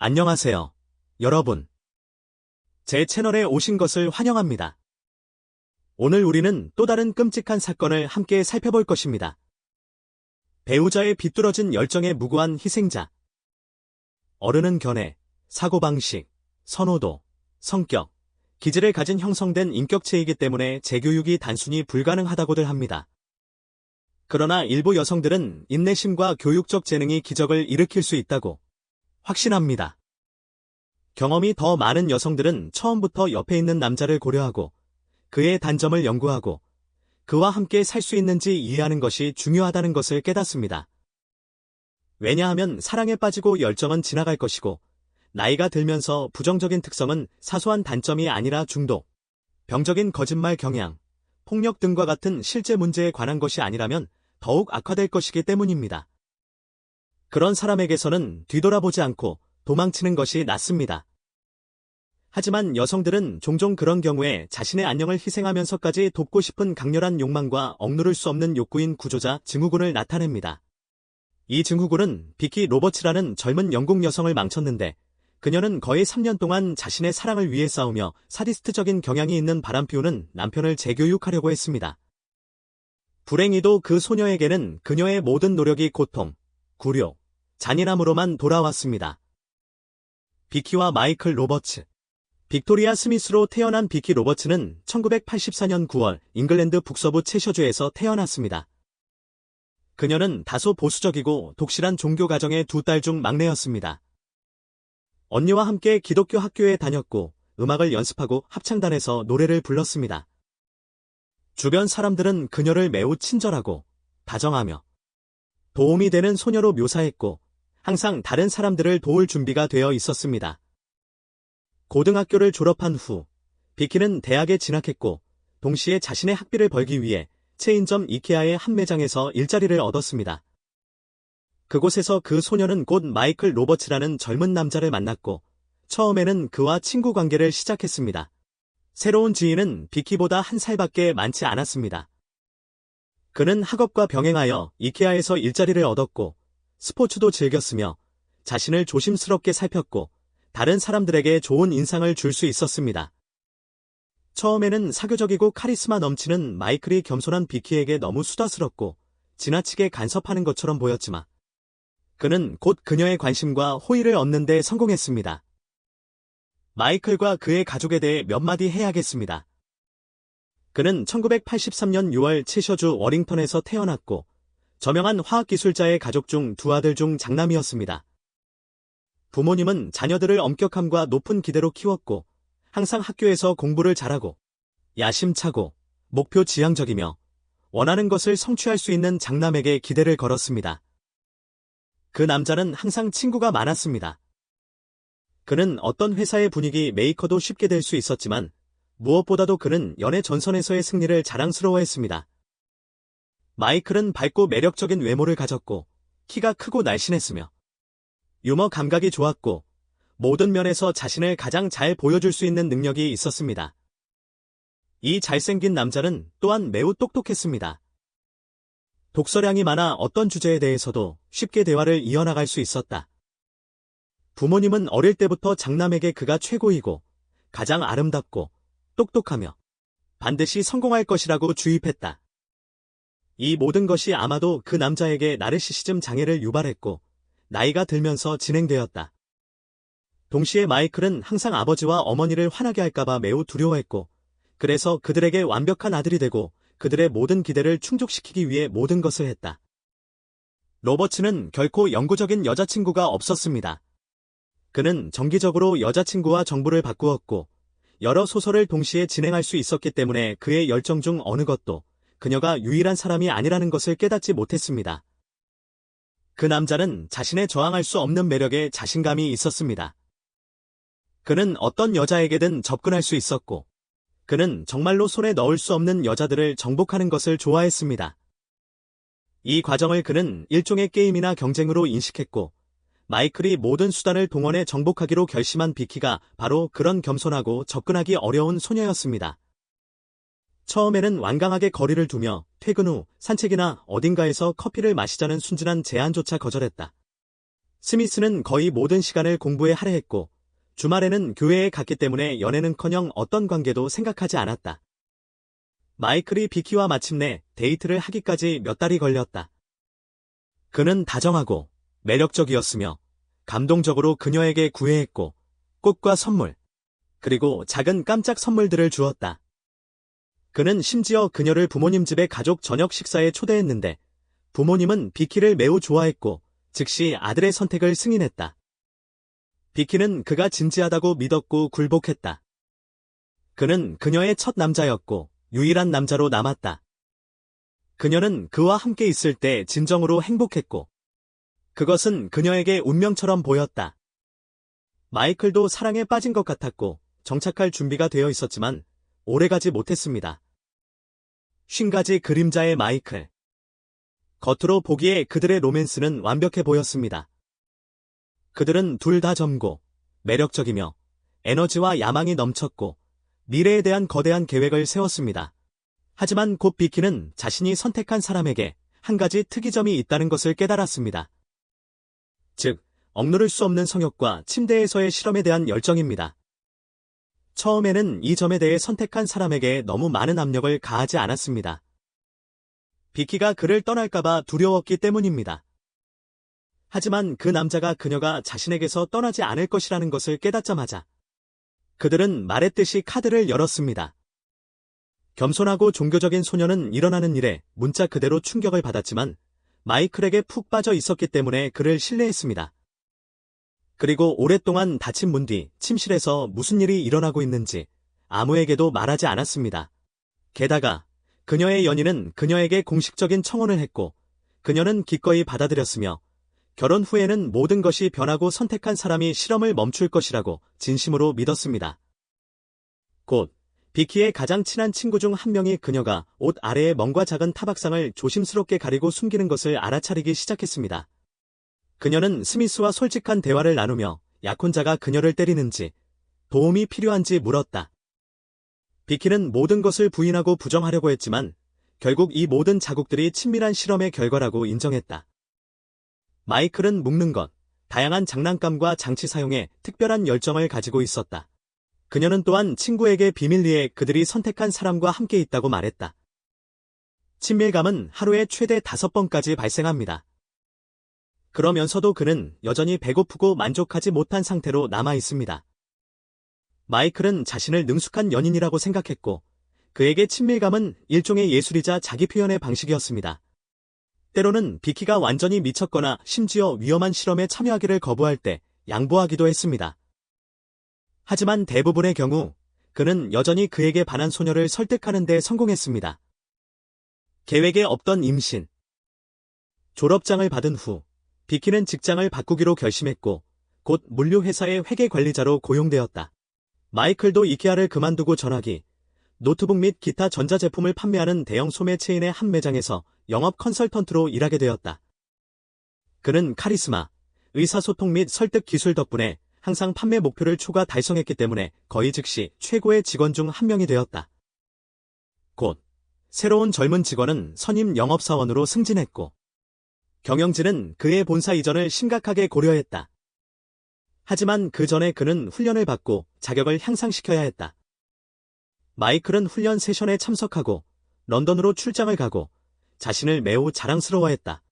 안녕하세요, 여러분. 제 채널에 오신 것을 환영합니다. 오늘 우리는 또 다른 끔찍한 사건을 함께 살펴볼 것입니다. 배우자의 비뚤어진 열정에 무고한 희생자. 어른은 견해, 사고방식, 선호도, 성격, 기질을 가진 형성된 인격체이기 때문에 재교육이 단순히 불가능하다고들 합니다. 그러나 일부 여성들은 인내심과 교육적 재능이 기적을 일으킬 수 있다고 확신합니다. 경험이 더 많은 여성들은 처음부터 옆에 있는 남자를 고려하고 그의 단점을 연구하고 그와 함께 살 수 있는지 이해하는 것이 중요하다는 것을 깨닫습니다. 왜냐하면 사랑에 빠지고 열정은 지나갈 것이고 나이가 들면서 부정적인 특성은 사소한 단점이 아니라 중독, 병적인 거짓말 경향, 폭력 등과 같은 실제 문제에 관한 것이 아니라면 더욱 악화될 것이기 때문입니다. 그런 사람에게서는 뒤돌아보지 않고 도망치는 것이 낫습니다. 하지만 여성들은 종종 그런 경우에 자신의 안녕을 희생하면서까지 돕고 싶은 강렬한 욕망과 억누를 수 없는 욕구인 구조자 증후군을 나타냅니다. 이 증후군은 비키 로버츠라는 젊은 영국 여성을 망쳤는데 그녀는 거의 3년 동안 자신의 사랑을 위해 싸우며 사디스트적인 경향이 있는 바람피우는 남편을 재교육하려고 했습니다. 불행히도 그 소녀에게는 그녀의 모든 노력이 고통, 굴욕, 잔인함으로만 돌아왔습니다. 비키와 마이클 로버츠. 빅토리아 스미스로 태어난 비키 로버츠는 1984년 9월 잉글랜드 북서부 채셔주에서 태어났습니다. 그녀는 다소 보수적이고 독실한 종교 가정의 두 딸 중 막내였습니다. 언니와 함께 기독교 학교에 다녔고 음악을 연습하고 합창단에서 노래를 불렀습니다. 주변 사람들은 그녀를 매우 친절하고 다정하며 도움이 되는 소녀로 묘사했고 항상 다른 사람들을 도울 준비가 되어 있었습니다. 고등학교를 졸업한 후 비키는 대학에 진학했고 동시에 자신의 학비를 벌기 위해 체인점 이케아의 한 매장에서 일자리를 얻었습니다. 그곳에서 그 소녀는 곧 마이클 로버츠라는 젊은 남자를 만났고 처음에는 그와 친구 관계를 시작했습니다. 새로운 지인은 비키보다 한 살밖에 많지 않았습니다. 그는 학업과 병행하여 이케아에서 일자리를 얻었고 스포츠도 즐겼으며 자신을 조심스럽게 살폈고 다른 사람들에게 좋은 인상을 줄 수 있었습니다. 처음에는 사교적이고 카리스마 넘치는 마이클이 겸손한 비키에게 너무 수다스럽고 지나치게 간섭하는 것처럼 보였지만 그는 곧 그녀의 관심과 호의를 얻는 데 성공했습니다. 마이클과 그의 가족에 대해 몇 마디 해야겠습니다. 그는 1983년 6월 채셔주 워링턴에서 태어났고 저명한 화학기술자의 가족 중 두 아들 중 장남이었습니다. 부모님은 자녀들을 엄격함과 높은 기대로 키웠고 항상 학교에서 공부를 잘하고 야심차고 목표 지향적이며 원하는 것을 성취할 수 있는 장남에게 기대를 걸었습니다. 그 남자는 항상 친구가 많았습니다. 그는 어떤 회사의 분위기 메이커도 쉽게 될 수 있었지만 무엇보다도 그는 연애 전선에서의 승리를 자랑스러워했습니다. 마이클은 밝고 매력적인 외모를 가졌고 키가 크고 날씬했으며 유머 감각이 좋았고 모든 면에서 자신을 가장 잘 보여줄 수 있는 능력이 있었습니다. 이 잘생긴 남자는 또한 매우 똑똑했습니다. 독서량이 많아 어떤 주제에 대해서도 쉽게 대화를 이어나갈 수 있었다. 부모님은 어릴 때부터 장남에게 그가 최고이고 가장 아름답고 똑똑하며 반드시 성공할 것이라고 주입했다. 이 모든 것이 아마도 그 남자에게 나르시시즘 장애를 유발했고 나이가 들면서 진행되었다. 동시에 마이클은 항상 아버지와 어머니를 화나게 할까봐 매우 두려워했고 그래서 그들에게 완벽한 아들이 되고 그들의 모든 기대를 충족시키기 위해 모든 것을 했다. 로버츠는 결코 영구적인 여자친구가 없었습니다. 그는 정기적으로 여자친구와 정보를 바꾸었고 여러 소설을 동시에 진행할 수 있었기 때문에 그의 열정 중 어느 것도 그녀가 유일한 사람이 아니라는 것을 깨닫지 못했습니다. 그 남자는 자신의 저항할 수 없는 매력에 자신감이 있었습니다. 그는 어떤 여자에게든 접근할 수 있었고 그는 정말로 손에 넣을 수 없는 여자들을 정복하는 것을 좋아했습니다. 이 과정을 그는 일종의 게임이나 경쟁으로 인식했고 마이클이 모든 수단을 동원해 정복하기로 결심한 비키가 바로 그런 겸손하고 접근하기 어려운 소녀였습니다. 처음에는 완강하게 거리를 두며 퇴근 후 산책이나 어딘가에서 커피를 마시자는 순진한 제안조차 거절했다. 스미스는 거의 모든 시간을 공부에 할애했고 주말에는 교회에 갔기 때문에 연애는커녕 어떤 관계도 생각하지 않았다. 마이클이 비키와 마침내 데이트를 하기까지 몇 달이 걸렸다. 그는 다정하고 매력적이었으며 감동적으로 그녀에게 구애했고 꽃과 선물, 그리고 작은 깜짝 선물들을 주었다. 그는 심지어 그녀를 부모님 집에 가족 저녁 식사에 초대했는데 부모님은 비키를 매우 좋아했고 즉시 아들의 선택을 승인했다. 비키는 그가 진지하다고 믿었고 굴복했다. 그는 그녀의 첫 남자였고 유일한 남자로 남았다. 그녀는 그와 함께 있을 때 진정으로 행복했고 그것은 그녀에게 운명처럼 보였다. 마이클도 사랑에 빠진 것 같았고 정착할 준비가 되어 있었지만 오래가지 못했습니다. 50가지 그림자의 마이클. 겉으로 보기에 그들의 로맨스는 완벽해 보였습니다. 그들은 둘 다 젊고 매력적이며 에너지와 야망이 넘쳤고 미래에 대한 거대한 계획을 세웠습니다. 하지만 곧 비키는 자신이 선택한 사람에게 한 가지 특이점이 있다는 것을 깨달았습니다. 즉, 억누를 수 없는 성욕과 침대에서의 실험에 대한 열정입니다. 처음에는 이 점에 대해 선택한 사람에게 너무 많은 압력을 가하지 않았습니다. 비키가 그를 떠날까봐 두려웠기 때문입니다. 하지만 그 남자가 그녀가 자신에게서 떠나지 않을 것이라는 것을 깨닫자마자 그들은 말했듯이 카드를 열었습니다. 겸손하고 종교적인 소녀는 일어나는 일에 문자 그대로 충격을 받았지만 마이클에게 푹 빠져 있었기 때문에 그를 신뢰했습니다. 그리고 오랫동안 닫힌 문 뒤 침실에서 무슨 일이 일어나고 있는지 아무에게도 말하지 않았습니다. 게다가 그녀의 연인은 그녀에게 공식적인 청혼을 했고 그녀는 기꺼이 받아들였으며 결혼 후에는 모든 것이 변하고 선택한 사람이 실험을 멈출 것이라고 진심으로 믿었습니다. 곧 비키의 가장 친한 친구 중 한 명이 그녀가 옷 아래에 멍과 작은 타박상을 조심스럽게 가리고 숨기는 것을 알아차리기 시작했습니다. 그녀는 스미스와 솔직한 대화를 나누며 약혼자가 그녀를 때리는지 도움이 필요한지 물었다. 비키는 모든 것을 부인하고 부정하려고 했지만 결국 이 모든 자국들이 친밀한 실험의 결과라고 인정했다. 마이클은 묶는 것, 다양한 장난감과 장치 사용에 특별한 열정을 가지고 있었다. 그녀는 또한 친구에게 비밀리에 그들이 선택한 사람과 함께 있다고 말했다. 친밀감은 하루에 최대 5번까지 발생합니다. 그러면서도 그는 여전히 배고프고 만족하지 못한 상태로 남아 있습니다. 마이클은 자신을 능숙한 연인이라고 생각했고 그에게 친밀감은 일종의 예술이자 자기 표현의 방식이었습니다. 때로는 비키가 완전히 미쳤거나 심지어 위험한 실험에 참여하기를 거부할 때 양보하기도 했습니다. 하지만 대부분의 경우 그는 여전히 그에게 반한 소녀를 설득하는 데 성공했습니다. 계획에 없던 임신. 졸업장을 받은 후 비키는 직장을 바꾸기로 결심했고 곧 물류회사의 회계관리자로 고용되었다. 마이클도 이케아를 그만두고 전화기, 노트북 및 기타 전자제품을 판매하는 대형 소매 체인의 한 매장에서 영업 컨설턴트로 일하게 되었다. 그는 카리스마, 의사소통 및 설득 기술 덕분에 항상 판매 목표를 초과 달성했기 때문에 거의 즉시 최고의 직원 중 한 명이 되었다. 곧 새로운 젊은 직원은 선임 영업사원으로 승진했고 경영진은 그의 본사 이전을 심각하게 고려했다. 하지만 그 전에 그는 훈련을 받고 자격을 향상시켜야 했다. 마이클은 훈련 세션에 참석하고 런던으로 출장을 가고 자신을 매우 자랑스러워했다.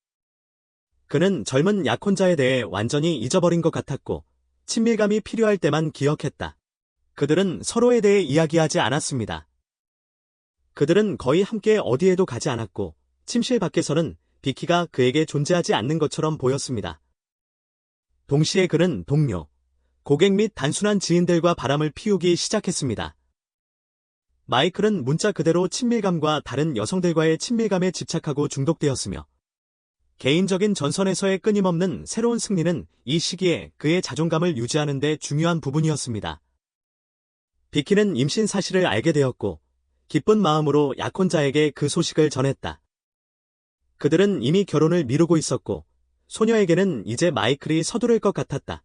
그는 젊은 약혼자에 대해 완전히 잊어버린 것 같았고 친밀감이 필요할 때만 기억했다. 그들은 서로에 대해 이야기하지 않았습니다. 그들은 거의 함께 어디에도 가지 않았고 침실 밖에서는 비키가 그에게 존재하지 않는 것처럼 보였습니다. 동시에 그는 동료, 고객 및 단순한 지인들과 바람을 피우기 시작했습니다. 마이클은 문자 그대로 친밀감과 다른 여성들과의 친밀감에 집착하고 중독되었으며 개인적인 전선에서의 끊임없는 새로운 승리는 이 시기에 그의 자존감을 유지하는 데 중요한 부분이었습니다. 비키는 임신 사실을 알게 되었고 기쁜 마음으로 약혼자에게 그 소식을 전했다. 그들은 이미 결혼을 미루고 있었고 소녀에게는 이제 마이클이 서두를 것 같았다.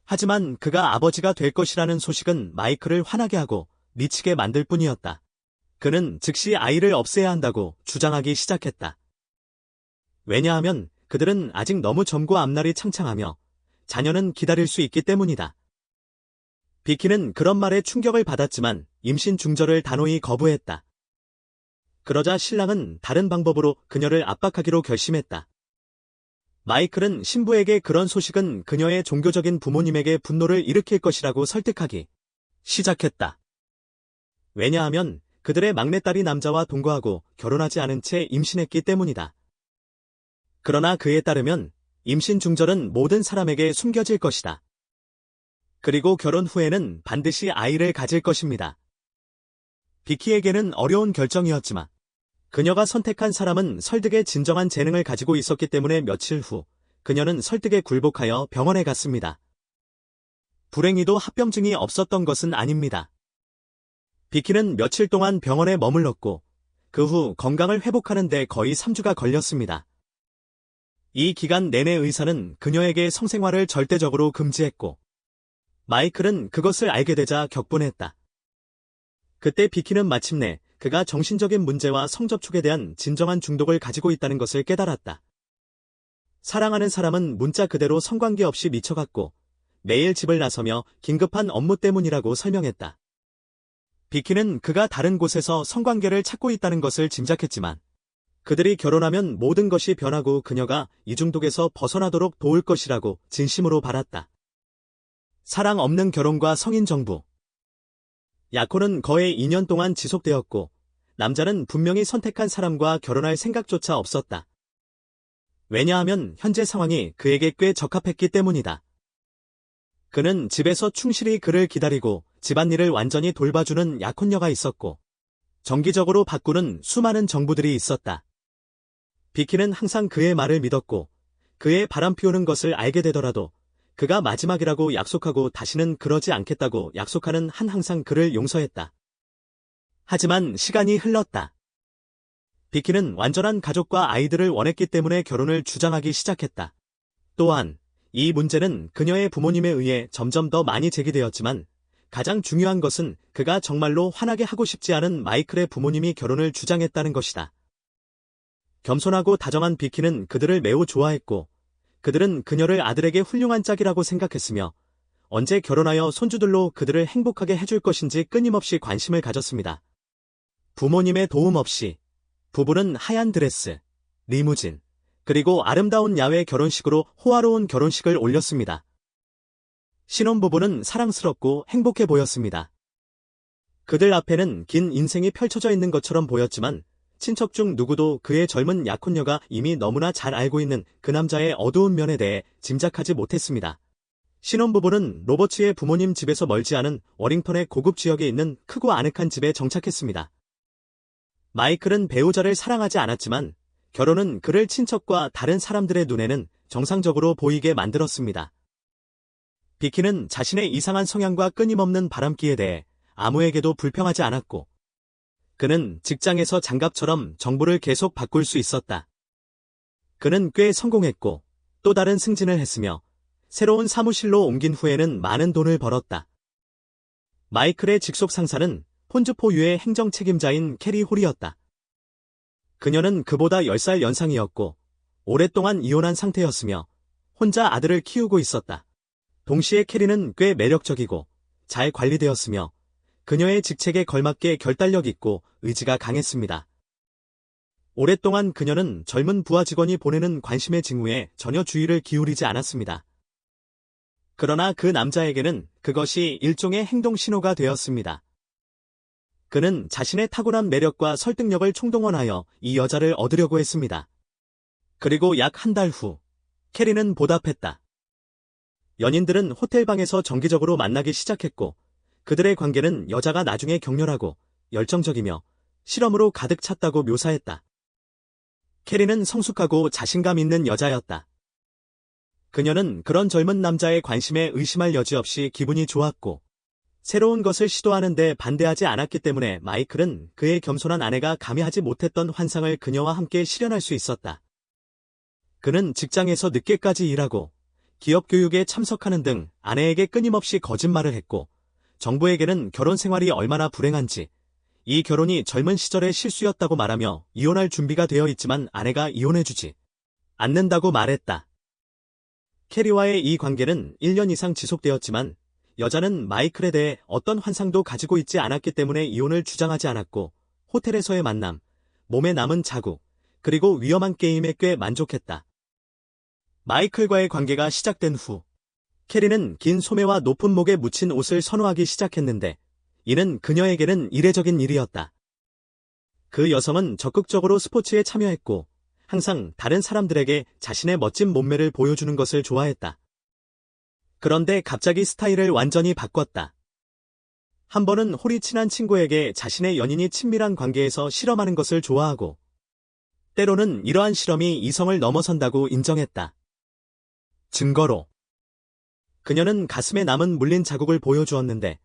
하지만 그가 아버지가 될 것이라는 소식은 마이클을 화나게 하고 미치게 만들 뿐이었다. 그는 즉시 아이를 없애야 한다고 주장하기 시작했다. 왜냐하면 그들은 아직 너무 젊고 앞날이 창창하며 자녀는 기다릴 수 있기 때문이다. 비키는 그런 말에 충격을 받았지만 임신 중절을 단호히 거부했다. 그러자 신랑은 다른 방법으로 그녀를 압박하기로 결심했다. 마이클은 신부에게 그런 소식은 그녀의 종교적인 부모님에게 분노를 일으킬 것이라고 설득하기 시작했다. 왜냐하면 그들의 막내딸이 남자와 동거하고 결혼하지 않은 채 임신했기 때문이다. 그러나 그에 따르면 임신 중절은 모든 사람에게 숨겨질 것이다. 그리고 결혼 후에는 반드시 아이를 가질 것입니다. 비키에게는 어려운 결정이었지만 그녀가 선택한 사람은 설득에 진정한 재능을 가지고 있었기 때문에 며칠 후 그녀는 설득에 굴복하여 병원에 갔습니다. 불행히도 합병증이 없었던 것은 아닙니다. 비키는 며칠 동안 병원에 머물렀고 그 후 건강을 회복하는 데 거의 3주가 걸렸습니다. 이 기간 내내 의사는 그녀에게 성생활을 절대적으로 금지했고 마이클은 그것을 알게 되자 격분했다. 그때 비키는 마침내 그가 정신적인 문제와 성접촉에 대한 진정한 중독을 가지고 있다는 것을 깨달았다. 사랑하는 사람은 문자 그대로 성관계 없이 미쳐갔고 매일 집을 나서며 긴급한 업무 때문이라고 설명했다. 비키는 그가 다른 곳에서 성관계를 찾고 있다는 것을 짐작했지만 그들이 결혼하면 모든 것이 변하고 그녀가 이 중독에서 벗어나도록 도울 것이라고 진심으로 바랐다. 사랑 없는 결혼과 성인 정부. 약혼은 거의 2년 동안 지속되었고 남자는 분명히 선택한 사람과 결혼할 생각조차 없었다. 왜냐하면 현재 상황이 그에게 꽤 적합했기 때문이다. 그는 집에서 충실히 그를 기다리고 집안일을 완전히 돌봐주는 약혼녀가 있었고 정기적으로 바꾸는 수많은 정부들이 있었다. 비키는 항상 그의 말을 믿었고 그의 바람 피우는 것을 알게 되더라도 그가 마지막이라고 약속하고 다시는 그러지 않겠다고 약속하는 한 항상 그를 용서했다. 하지만 시간이 흘렀다. 비키는 완전한 가족과 아이들을 원했기 때문에 결혼을 주장하기 시작했다. 또한 이 문제는 그녀의 부모님에 의해 점점 더 많이 제기되었지만 가장 중요한 것은 그가 정말로 화나게 하고 싶지 않은 마이클의 부모님이 결혼을 주장했다는 것이다. 겸손하고 다정한 비키는 그들을 매우 좋아했고 그들은 그녀를 아들에게 훌륭한 짝이라고 생각했으며 언제 결혼하여 손주들로 그들을 행복하게 해줄 것인지 끊임없이 관심을 가졌습니다. 부모님의 도움 없이 부부는 하얀 드레스, 리무진, 그리고 아름다운 야외 결혼식으로 호화로운 결혼식을 올렸습니다. 신혼부부는 사랑스럽고 행복해 보였습니다. 그들 앞에는 긴 인생이 펼쳐져 있는 것처럼 보였지만 친척 중 누구도 그의 젊은 약혼녀가 이미 너무나 잘 알고 있는 그 남자의 어두운 면에 대해 짐작하지 못했습니다. 신혼부부는 로버츠의 부모님 집에서 멀지 않은 워링턴의 고급 지역에 있는 크고 아늑한 집에 정착했습니다. 마이클은 배우자를 사랑하지 않았지만 결혼은 그를 친척과 다른 사람들의 눈에는 정상적으로 보이게 만들었습니다. 비키는 자신의 이상한 성향과 끊임없는 바람기에 대해 아무에게도 불평하지 않았고 그는 직장에서 장갑처럼 정보를 계속 바꿀 수 있었다. 그는 꽤 성공했고 또 다른 승진을 했으며 새로운 사무실로 옮긴 후에는 많은 돈을 벌었다. 마이클의 직속 상사는 폰즈포유의 행정 책임자인 캐리 홀이었다. 그녀는 그보다 10살 연상이었고 오랫동안 이혼한 상태였으며 혼자 아들을 키우고 있었다. 동시에 캐리는 꽤 매력적이고 잘 관리되었으며 그녀의 직책에 걸맞게 결단력 있고 의지가 강했습니다. 오랫동안 그녀는 젊은 부하 직원이 보내는 관심의 징후에 전혀 주의를 기울이지 않았습니다. 그러나 그 남자에게는 그것이 일종의 행동 신호가 되었습니다. 그는 자신의 타고난 매력과 설득력을 총동원하여 이 여자를 얻으려고 했습니다. 그리고 약 한 달 후, 캐리는 보답했다. 연인들은 호텔방에서 정기적으로 만나기 시작했고 그들의 관계는 여자가 나중에 격렬하고 열정적이며 실험으로 가득 찼다고 묘사했다. 캐리는 성숙하고 자신감 있는 여자였다. 그녀는 그런 젊은 남자의 관심에 의심할 여지 없이 기분이 좋았고 새로운 것을 시도하는데 반대하지 않았기 때문에 마이클은 그의 겸손한 아내가 감히 하지 못했던 환상을 그녀와 함께 실현할 수 있었다. 그는 직장에서 늦게까지 일하고 기업 교육에 참석하는 등 아내에게 끊임없이 거짓말을 했고 정부에게는 결혼 생활이 얼마나 불행한지 이 결혼이 젊은 시절의 실수였다고 말하며 이혼할 준비가 되어 있지만 아내가 이혼해주지 않는다고 말했다. 캐리와의 이 관계는 1년 이상 지속되었지만 여자는 마이클에 대해 어떤 환상도 가지고 있지 않았기 때문에 이혼을 주장하지 않았고 호텔에서의 만남, 몸에 남은 자국, 그리고 위험한 게임에 꽤 만족했다. 마이클과의 관계가 시작된 후 캐리는 긴 소매와 높은 목에 묻힌 옷을 선호하기 시작했는데 이는 그녀에게는 이례적인 일이었다. 그 여성은 적극적으로 스포츠에 참여했고 항상 다른 사람들에게 자신의 멋진 몸매를 보여주는 것을 좋아했다. 그런데 갑자기 스타일을 완전히 바꿨다. 한 번은 홀이 친한 친구에게 자신의 연인이 친밀한 관계에서 실험하는 것을 좋아하고 때로는 이러한 실험이 이성을 넘어선다고 인정했다. 증거로 그녀는 가슴에 남은 물린 자국을 보여주었는데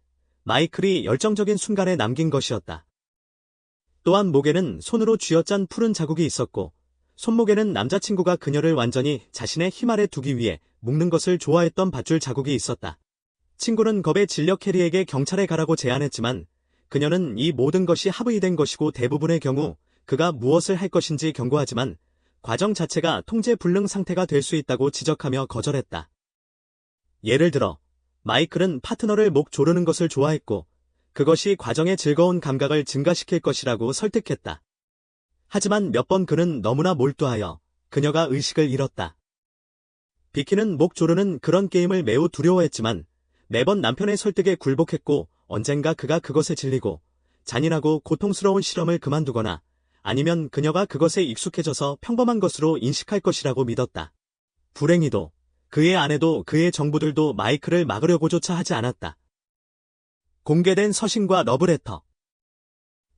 마이클이 열정적인 순간에 남긴 것이었다. 또한 목에는 손으로 쥐어짠 푸른 자국이 있었고 손목에는 남자친구가 그녀를 완전히 자신의 힘 아래 두기 위해 묶는 것을 좋아했던 밧줄 자국이 있었다. 친구는 겁에 질려 캐리에게 경찰에 가라고 제안했지만 그녀는 이 모든 것이 합의된 것이고 대부분의 경우 그가 무엇을 할 것인지 경고하지만 과정 자체가 통제 불능 상태가 될 수 있다고 지적하며 거절했다. 예를 들어 마이클은 파트너를 목 조르는 것을 좋아했고 그것이 과정의 즐거운 감각을 증가시킬 것이라고 설득했다. 하지만 몇 번 그는 너무나 몰두하여 그녀가 의식을 잃었다. 비키는 목 조르는 그런 게임을 매우 두려워했지만 매번 남편의 설득에 굴복했고 언젠가 그가 그것에 질리고 잔인하고 고통스러운 실험을 그만두거나 아니면 그녀가 그것에 익숙해져서 평범한 것으로 인식할 것이라고 믿었다. 불행히도 그의 아내도 그의 정부들도 마이클을 막으려고조차 하지 않았다. 공개된 서신과 러브레터.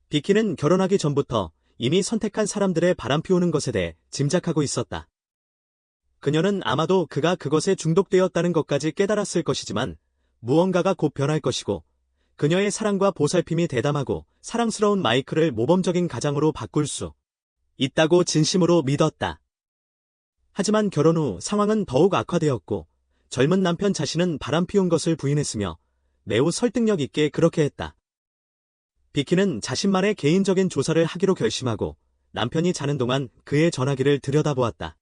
비키는 결혼하기 전부터 이미 선택한 사람들의 바람피우는 것에 대해 짐작하고 있었다. 그녀는 아마도 그가 그것에 중독되었다는 것까지 깨달았을 것이지만 무언가가 곧 변할 것이고 그녀의 사랑과 보살핌이 대담하고 사랑스러운 마이클을 모범적인 가장으로 바꿀 수 있다고 진심으로 믿었다. 하지만 결혼 후 상황은 더욱 악화되었고 젊은 남편 자신은 바람피운 것을 부인했으며 매우 설득력 있게 그렇게 했다. 비키는 자신만의 개인적인 조사를 하기로 결심하고 남편이 자는 동안 그의 전화기를 들여다보았다.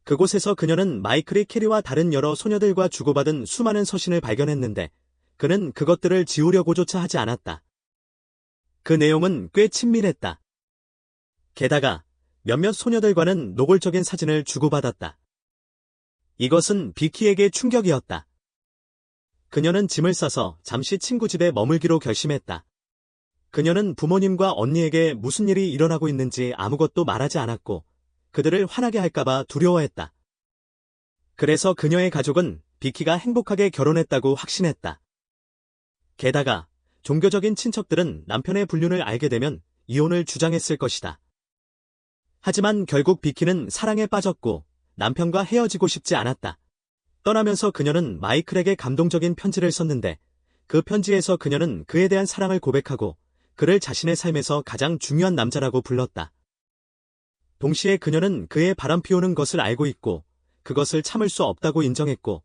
그곳에서 그녀는 마이클이 캐리와 다른 여러 소녀들과 주고받은 수많은 서신을 발견했는데 그는 그것들을 지우려고조차 하지 않았다. 그 내용은 꽤 친밀했다. 게다가 몇몇 소녀들과는 노골적인 사진을 주고받았다. 이것은 비키에게 충격이었다. 그녀는 짐을 싸서 잠시 친구 집에 머물기로 결심했다. 그녀는 부모님과 언니에게 무슨 일이 일어나고 있는지 아무것도 말하지 않았고 그들을 화나게 할까봐 두려워했다. 그래서 그녀의 가족은 비키가 행복하게 결혼했다고 확신했다. 게다가 종교적인 친척들은 남편의 불륜을 알게 되면 이혼을 주장했을 것이다. 하지만 결국 비키는 사랑에 빠졌고 남편과 헤어지고 싶지 않았다. 떠나면서 그녀는 마이클에게 감동적인 편지를 썼는데 그 편지에서 그녀는 그에 대한 사랑을 고백하고 그를 자신의 삶에서 가장 중요한 남자라고 불렀다. 동시에 그녀는 그의 바람피우는 것을 알고 있고 그것을 참을 수 없다고 인정했고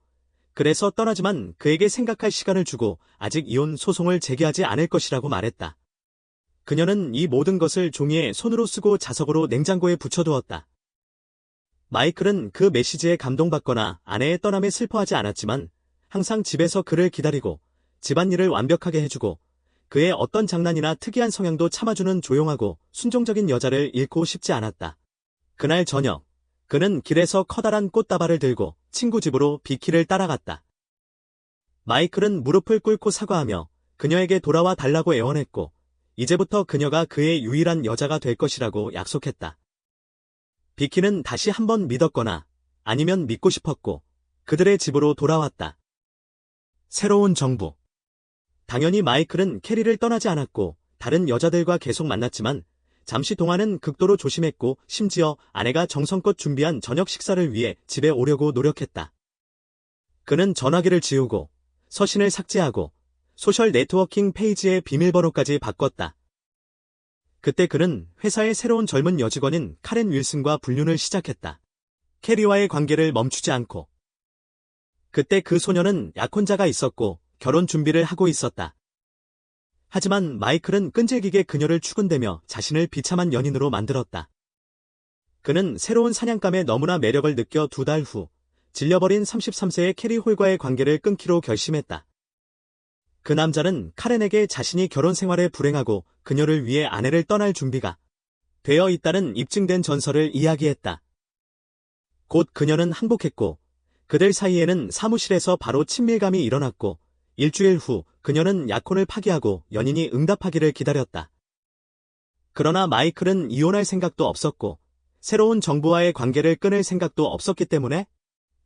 그래서 떠나지만 그에게 생각할 시간을 주고 아직 이혼 소송을 제기하지 않을 것이라고 말했다. 그녀는 이 모든 것을 종이에 손으로 쓰고 자석으로 냉장고에 붙여두었다. 마이클은 그 메시지에 감동받거나 아내의 떠남에 슬퍼하지 않았지만 항상 집에서 그를 기다리고 집안일을 완벽하게 해주고 그의 어떤 장난이나 특이한 성향도 참아주는 조용하고 순종적인 여자를 잃고 싶지 않았다. 그날 저녁, 그는 길에서 커다란 꽃다발을 들고 친구 집으로 비키를 따라갔다. 마이클은 무릎을 꿇고 사과하며 그녀에게 돌아와 달라고 애원했고 이제부터 그녀가 그의 유일한 여자가 될 것이라고 약속했다. 비키는 다시 한번 믿었거나 아니면 믿고 싶었고 그들의 집으로 돌아왔다. 새로운 정부. 당연히 마이클은 캐리를 떠나지 않았고 다른 여자들과 계속 만났지만 잠시 동안은 극도로 조심했고 심지어 아내가 정성껏 준비한 저녁 식사를 위해 집에 오려고 노력했다. 그는 전화기를 지우고 서신을 삭제하고 소셜 네트워킹 페이지의 비밀번호까지 바꿨다. 그때 그는 회사의 새로운 젊은 여직원인 카렌 윌슨과 불륜을 시작했다. 캐리와의 관계를 멈추지 않고. 그때 그 소녀는 약혼자가 있었고 결혼 준비를 하고 있었다. 하지만 마이클은 끈질기게 그녀를 추근대며 자신을 비참한 연인으로 만들었다. 그는 새로운 사냥감에 너무나 매력을 느껴 2달 후 질려버린 33세의 캐리 홀과의 관계를 끊기로 결심했다. 그 남자는 카렌에게 자신이 결혼 생활에 불행하고 그녀를 위해 아내를 떠날 준비가 되어 있다는 입증된 전설을 이야기했다. 곧 그녀는 항복했고 그들 사이에는 사무실에서 바로 친밀감이 일어났고 일주일 후 그녀는 약혼을 파기하고 연인이 응답하기를 기다렸다. 그러나 마이클은 이혼할 생각도 없었고 새로운 정부와의 관계를 끊을 생각도 없었기 때문에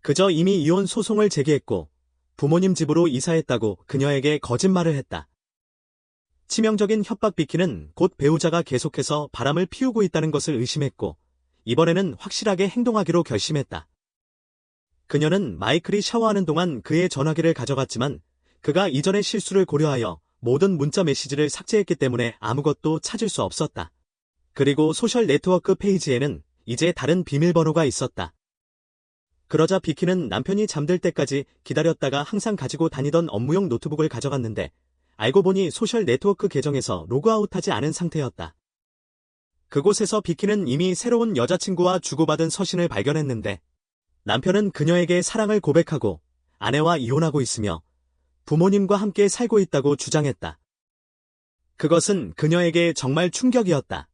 그저 이미 이혼 소송을 제기했고 부모님 집으로 이사했다고 그녀에게 거짓말을 했다. 치명적인 협박 비키는 곧 배우자가 계속해서 바람을 피우고 있다는 것을 의심했고 이번에는 확실하게 행동하기로 결심했다. 그녀는 마이클이 샤워하는 동안 그의 전화기를 가져갔지만 그가 이전의 실수를 고려하여 모든 문자 메시지를 삭제했기 때문에 아무것도 찾을 수 없었다. 그리고 소셜 네트워크 페이지에는 이제 다른 비밀번호가 있었다. 그러자 비키는 남편이 잠들 때까지 기다렸다가 항상 가지고 다니던 업무용 노트북을 가져갔는데 알고 보니 소셜 네트워크 계정에서 로그아웃하지 않은 상태였다. 그곳에서 비키는 이미 새로운 여자친구와 주고받은 서신을 발견했는데 남편은 그녀에게 사랑을 고백하고 아내와 이혼하고 있으며 부모님과 함께 살고 있다고 주장했다. 그것은 그녀에게 정말 충격이었다.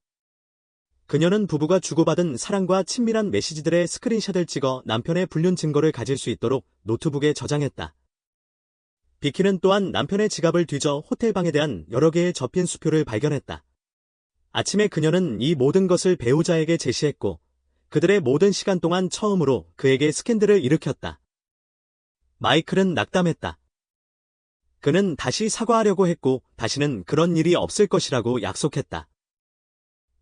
그녀는 부부가 주고받은 사랑과 친밀한 메시지들의 스크린샷을 찍어 남편의 불륜 증거를 가질 수 있도록 노트북에 저장했다. 비키는 또한 남편의 지갑을 뒤져 호텔방에 대한 여러 개의 접힌 수표를 발견했다. 아침에 그녀는 이 모든 것을 배우자에게 제시했고 그들의 모든 시간 동안 처음으로 그에게 스캔들을 일으켰다. 마이클은 낙담했다. 그는 다시 사과하려고 했고 다시는 그런 일이 없을 것이라고 약속했다.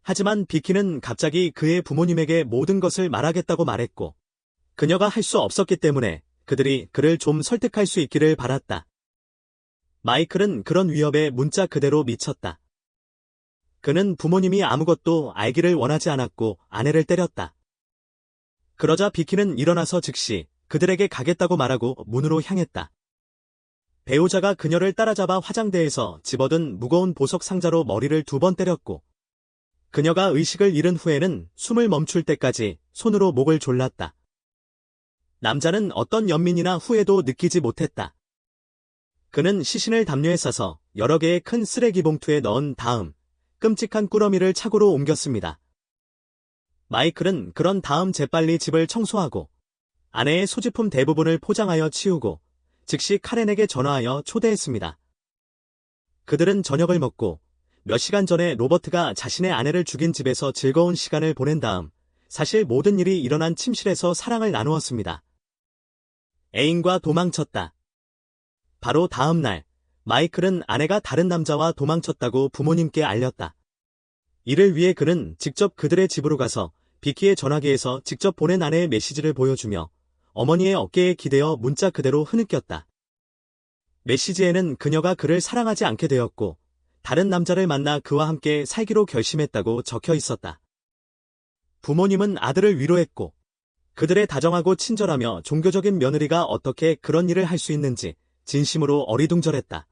하지만 비키는 갑자기 그의 부모님에게 모든 것을 말하겠다고 말했고 그녀가 할 수 없었기 때문에 그들이 그를 좀 설득할 수 있기를 바랐다. 마이클은 그런 위협에 문자 그대로 미쳤다. 그는 부모님이 아무것도 알기를 원하지 않았고 아내를 때렸다. 그러자 비키는 일어나서 즉시 그들에게 가겠다고 말하고 문으로 향했다. 배우자가 그녀를 따라잡아 화장대에서 집어든 무거운 보석 상자로 머리를 2번 때렸고 그녀가 의식을 잃은 후에는 숨을 멈출 때까지 손으로 목을 졸랐다. 남자는 어떤 연민이나 후회도 느끼지 못했다. 그는 시신을 담요에 싸서 여러 개의 큰 쓰레기 봉투에 넣은 다음 끔찍한 꾸러미를 차고로 옮겼습니다. 마이클은 그런 다음 재빨리 집을 청소하고 아내의 소지품 대부분을 포장하여 치우고 즉시 카렌에게 전화하여 초대했습니다. 그들은 저녁을 먹고 몇 시간 전에 로버트가 자신의 아내를 죽인 집에서 즐거운 시간을 보낸 다음 사실 모든 일이 일어난 침실에서 사랑을 나누었습니다. 애인과 도망쳤다. 바로 다음 날 마이클은 아내가 다른 남자와 도망쳤다고 부모님께 알렸다. 이를 위해 그는 직접 그들의 집으로 가서 비키의 전화기에서 직접 보낸 아내의 메시지를 보여주며 어머니의 어깨에 기대어 문자 그대로 흐느꼈다. 메시지에는 그녀가 그를 사랑하지 않게 되었고 다른 남자를 만나 그와 함께 살기로 결심했다고 적혀 있었다. 부모님은 아들을 위로했고 그들의 다정하고 친절하며 종교적인 며느리가 어떻게 그런 일을 할 수 있는지 진심으로 어리둥절했다.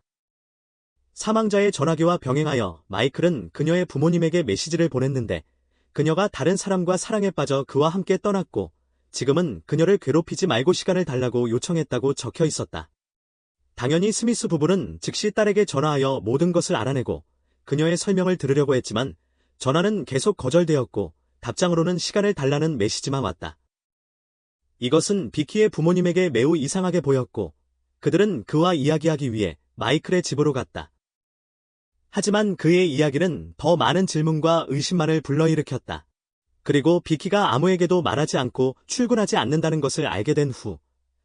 사망자의 전화기와 병행하여 마이클은 그녀의 부모님에게 메시지를 보냈는데 그녀가 다른 사람과 사랑에 빠져 그와 함께 떠났고 지금은 그녀를 괴롭히지 말고 시간을 달라고 요청했다고 적혀 있었다. 당연히 스미스 부부는 즉시 딸에게 전화하여 모든 것을 알아내고 그녀의 설명을 들으려고 했지만 전화는 계속 거절되었고 답장으로는 시간을 달라는 메시지만 왔다. 이것은 비키의 부모님에게 매우 이상하게 보였고 그들은 그와 이야기하기 위해 마이클의 집으로 갔다. 하지만 그의 이야기는 더 많은 질문과 의심만을 불러일으켰다. 그리고 비키가 아무에게도 말하지 않고 출근하지 않는다는 것을 알게 된 후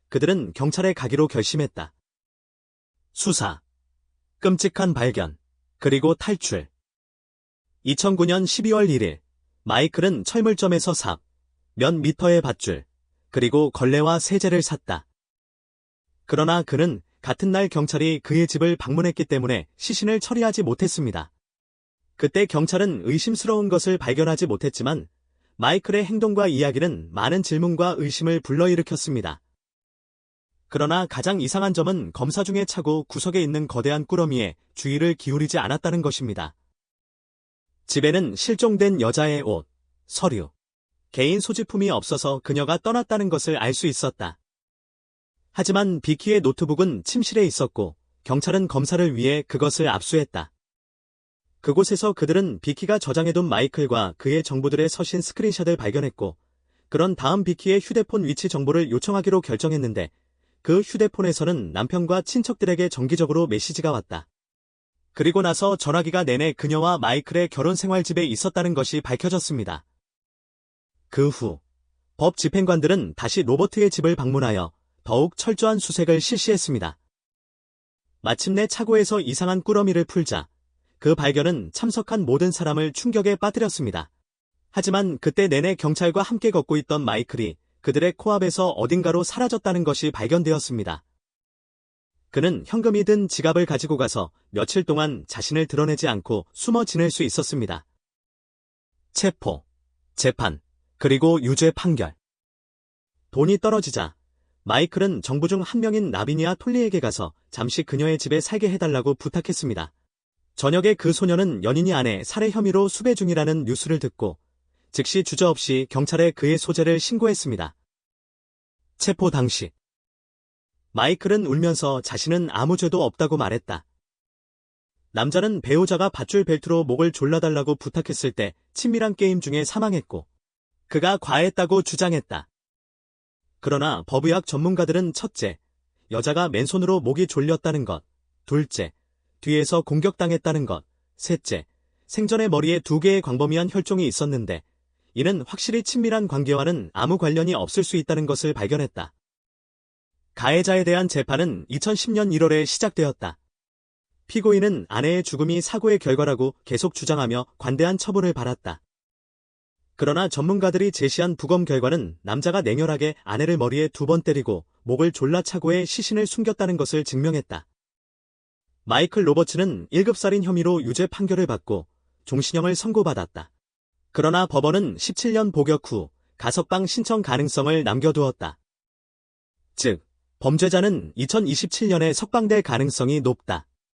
그들은 경찰에 가기로 결심했다. 수사, 끔찍한 발견, 그리고 탈출. 2009년 12월 1일 마이클은 철물점에서 몇 미터의 밧줄, 그리고 걸레와 세제를 샀다. 그러나 그는 같은 날 경찰이 그의 집을 방문했기 때문에 시신을 처리하지 못했습니다. 그때 경찰은 의심스러운 것을 발견하지 못했지만 마이클의 행동과 이야기는 많은 질문과 의심을 불러일으켰습니다. 그러나 가장 이상한 점은 검사 중에 차고 구석에 있는 거대한 꾸러미에 주의를 기울이지 않았다는 것입니다. 집에는 실종된 여자의 옷, 서류, 개인 소지품이 없어서 그녀가 떠났다는 것을 알 수 있었다. 하지만 비키의 노트북은 침실에 있었고 경찰은 검사를 위해 그것을 압수했다. 그곳에서 그들은 비키가 저장해둔 마이클과 그의 정보들의 서신 스크린샷을 발견했고 그런 다음 비키의 휴대폰 위치 정보를 요청하기로 결정했는데 그 휴대폰에서는 남편과 친척들에게 정기적으로 메시지가 왔다. 그리고 나서 전화기가 내내 그녀와 마이클의 결혼 생활집에 있었다는 것이 밝혀졌습니다. 그 후 법 집행관들은 다시 로버트의 집을 방문하여 더욱 철저한 수색을 실시했습니다. 마침내 차고에서 이상한 꾸러미를 풀자 그 발견은 참석한 모든 사람을 충격에 빠뜨렸습니다. 하지만 그때 내내 경찰과 함께 걷고 있던 마이클이 그들의 코앞에서 어딘가로 사라졌다는 것이 발견되었습니다. 그는 현금이 든 지갑을 가지고 가서 며칠 동안 자신을 드러내지 않고 숨어 지낼 수 있었습니다. 체포, 재판, 그리고 유죄 판결. 돈이 떨어지자 마이클은 정부 중 한 명인 라비니아 톨리에게 가서 잠시 그녀의 집에 살게 해달라고 부탁했습니다. 저녁에 그 소녀는 연인이 아내 살해 혐의로 수배 중이라는 뉴스를 듣고 즉시 주저없이 경찰에 그의 소재를 신고했습니다. 체포 당시 마이클은 울면서 자신은 아무 죄도 없다고 말했다. 남자는 배우자가 밧줄 벨트로 목을 졸라달라고 부탁했을 때 친밀한 게임 중에 사망했고 그가 과했다고 주장했다. 그러나 법의학 전문가들은 첫째, 여자가 맨손으로 목이 졸렸다는 것, 둘째, 뒤에서 공격당했다는 것, 셋째, 생전에 머리에 2개의 광범위한 혈종이 있었는데 이는 확실히 친밀한 관계와는 아무 관련이 없을 수 있다는 것을 발견했다. 가해자에 대한 재판은 2010년 1월에 시작되었다. 피고인은 아내의 죽음이 사고의 결과라고 계속 주장하며 관대한 처벌을 받았다. 그러나 전문가들이 제시한 부검 결과는 남자가 냉혈하게 아내를 머리에 2번 때리고 목을 졸라 차고에 시신을 숨겼다는 것을 증명했다. 마이클 로버츠는 1급 살인 혐의로 유죄 판결을 받고 종신형을 선고받았다. 그러나 법원은 17년 복역 후 가석방 신청 가능성을 남겨두었다. 즉, 범죄자는 2027년에 석방될 가능성이 높다.